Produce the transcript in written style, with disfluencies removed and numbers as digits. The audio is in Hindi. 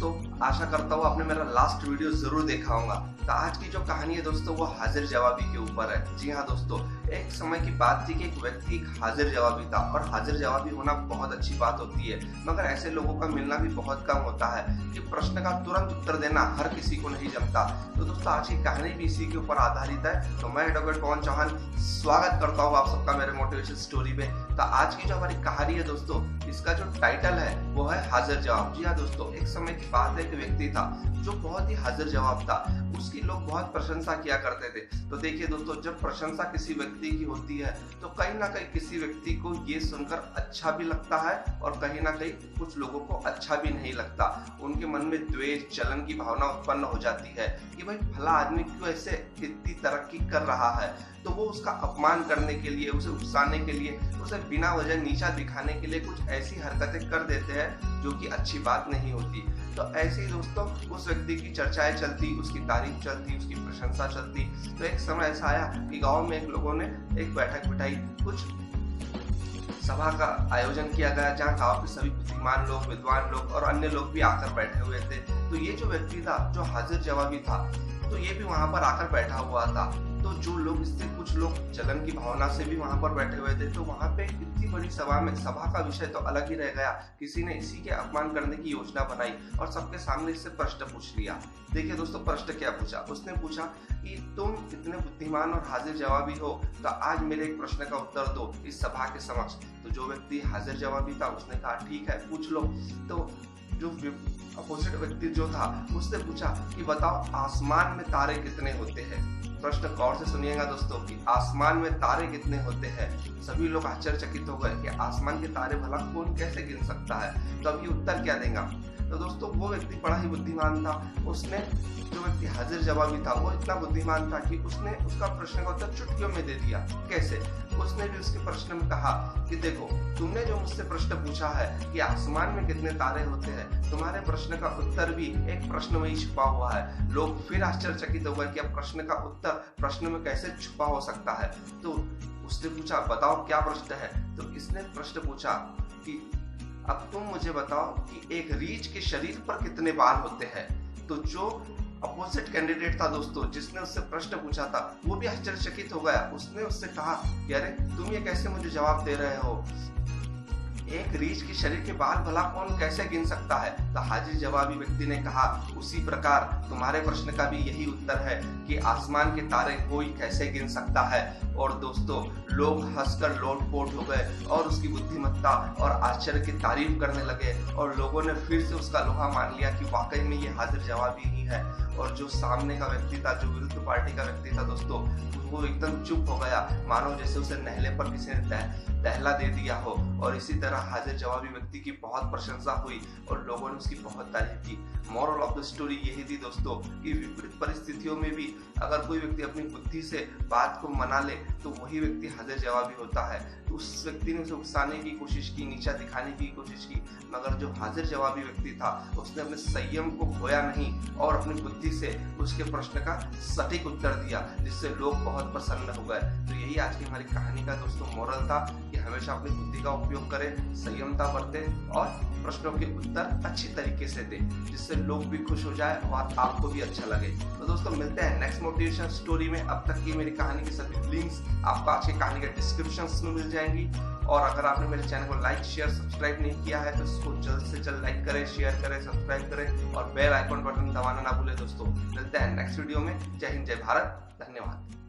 दोस्तों, आशा करता हूँ आपने मेरा लास्ट वीडियो जरूर देखा होगा। तो आज की जो कहानी है दोस्तों वो हाजिर जवाबी के ऊपर है। जी हाँ दोस्तों, एक समय की बात थी कि एक व्यक्ति एक हाजिर जवाबी था और हाजिर जवाबी होना बहुत अच्छी बात होती है, मगर ऐसे लोगों का मिलना भी बहुत कम होता है कि प्रश्न का तुरंत उत्तर देना हर किसी को नहीं जमता। तो दोस्तों आज की कहानी भी इसी के ऊपर आधारित है। तो मैं डॉक्टर पवन चौहान स्वागत करता हूँ आप सबका मेरे मोटिवेशन स्टोरी में। तो आज की जो हमारी कहानी है दोस्तों, इसका जो टाइटल है वो है हाजिर जवाब। जी हाँ दोस्तों, एक समय की बात है, एक व्यक्ति था जो बहुत ही हाजिर जवाब था। उसकी लोग बहुत प्रशंसा किया करते थे। तो देखिए दोस्तों, जब प्रशंसा किसी व्यक्ति की होती है तो कहीं ना कहीं किसी व्यक्ति को ये सुनकर अच्छा भी लगता है और कहीं ना कहीं कुछ लोगों को अच्छा भी नहीं लगता। उनके मन में द्वेष, जलन की भावना उत्पन्न हो जाती है कि भाई फला आदमी क्यों ऐसे इतनी तरक्की कर रहा है। तो वो उसका अपमान करने के लिए, उसे उकसाने के लिए, उसे बिना वजह नीचा दिखाने के लिए कुछ ऐसी हरकतें कर देते हैं जो कि अच्छी बात नहीं होती। तो ऐसे ही दोस्तों उस व्यक्ति की चर्चाएं चलती, उसकी तारीफ चलती, उसकी प्रशंसा चलती। तो एक समय ऐसा आया कि गांव में एक लोगों ने एक बैठक बिठाई, कुछ सभा का आयोजन किया गया जहाँ गांव के सभी बुद्धिमान लोग, विद्वान लोग और अन्य लोग भी आकर बैठे हुए थे। तो ये जो व्यक्ति था जो हाजिर जवाबी था, तो ये भी वहां पर आकर बैठा हुआ था। तो जो लोग, इससे कुछ लोग जलन की भावना से भी वहां पर बैठे हुए थे। तो वहां पे इतनी बड़ी सभा में सभा का विषय तो अलग ही रह गया। किसी ने इसी के अपमान करने की योजना बनाई और सबके सामने इससे प्रश्न पूछ लिया। देखिए दोस्तों, प्रश्न क्या पूछा? उसने पूछा कि तुम इतने बुद्धिमान और हाजिर जवाबी हो, तो आज मेरे एक प्रश्न का उत्तर दो इस सभा के समक्ष। तो जो व्यक्ति हाजिर जवाबी था उसने कहा ठीक है, पूछ लो। तो जो अपोजिट व्यक्ति जो था उसने पूछा कि बताओ आसमान में तारे कितने होते हैं। प्रश्न गौर से सुनिएगा दोस्तों कि आसमान में तारे कितने होते हैं। सभी लोग आश्चर्यचकित हो गए कि आसमान के तारे भला कौन कैसे गिन सकता है। तो अब ये उत्तर क्या देगा? तो दोस्तों वो व्यक्ति बड़ा ही बुद्धिमान था। उसने, जो व्यक्ति हाजिर जवाबी था, वो इतना बुद्धिमान था कि उसने उसका प्रश्न का उत्तर चुटकियों में दे दिया। कैसे? उसने भी उसके प्रश्न में कहा कि देखो, तुमने जो मुझसे प्रश्न पूछा है कि आसमान में कितने तारे होते हैं, तुम्हारे प्रश्न का उत्तर भी एक प्रश्न में ही छुपा हुआ है। लोग फिर आश्चर्यचकित हो गए कि अब प्रश्न का उत्तर प्रश्न में कैसे छुपा हो सकता है। तो उसने पूछा बताओ क्या प्रश्न है। तो इसने प्रश्न पूछा कि अब तुम मुझे बताओ कि एक रीछ के शरीर पर कितने बाल होते हैं। तो जो अपोजिट कैंडिडेट था दोस्तों, जिसने उससे प्रश्न पूछा था, वो भी आश्चर्यचकित हो गया। उसने उससे कहा कि अरे तुम ये कैसे मुझे जवाब दे रहे हो, एक रीछ के शरीर के बाल भला कौन कैसे गिन सकता है। तो हाजिर जवाबी व्यक्ति ने कहा उसी प्रकार तुम्हारे प्रश्न का भी यही उत्तर है कि आसमान के तारे कोई कैसे गिन सकता है। और दोस्तों लोग हंसकर लोटपोट हो गए और उसकी बुद्धिमत्ता और आश्चर्य की तारीफ करने लगे और लोगों ने फिर से उसका लोहा मान लिया कि वाकई में ये हाजिर जवाबी ही है। और जो सामने का व्यक्ति था, जो विरुद्ध पार्टी का व्यक्ति था दोस्तों, वो एकदम चुप हो गया, मानो जैसे उसे नहले पर किसी ने दहला दे दिया हो। और इसी तरह हाजिर जवाबी व्यक्ति की बहुत प्रशंसा हुई और लोगों ने उसकी बहुत तारीफ की। मॉरल ऑफ द स्टोरी यही थी दोस्तों कि विपरीत परिस्थितियों में भी अगर कोई व्यक्ति अपनी बुद्धि से बात को मना ले तो वही व्यक्ति हाजिर जवाबी होता है। तो उस व्यक्ति ने उसे उकसाने की कोशिश की, नीचा दिखाने की कोशिश की, मगर जो हाजिर जवाबी व्यक्ति था उसने अपने संयम को खोया नहीं और अपनी बुद्धि से उसके प्रश्न का सटीक उत्तर दिया, जिससे लोग बहुत प्रसन्न हो गए। तो यही आज की हमारी कहानी का दोस्तों मोरल था कि हमेशा अपनी बुद्धि का उपयोग करें, संयमता बरतें और प्रश्नों के उत्तर अच्छी तरीके से दें, जिससे लोग भी खुश हो जाए और आपको भी अच्छा लगे। तो दोस्तों मिलते हैं नेक्स्ट मोटिवेशन स्टोरी में। अब तक की मेरी कहानी की सभी लिंक्स आपको आज की कहानी के डिस्क्रिप्शन में मिल जाएंगी। और अगर आपने मेरे चैनल को लाइक, शेयर, सब्सक्राइब नहीं किया है तो इसको जल्द से जल्द लाइक करें, शेयर करें, सब्सक्राइब करें और बेल आइकन बटन दबाना ना भूलें दोस्तों। मिलते हैं नेक्स्ट वीडियो में। जय हिंद, जय भारत, धन्यवाद।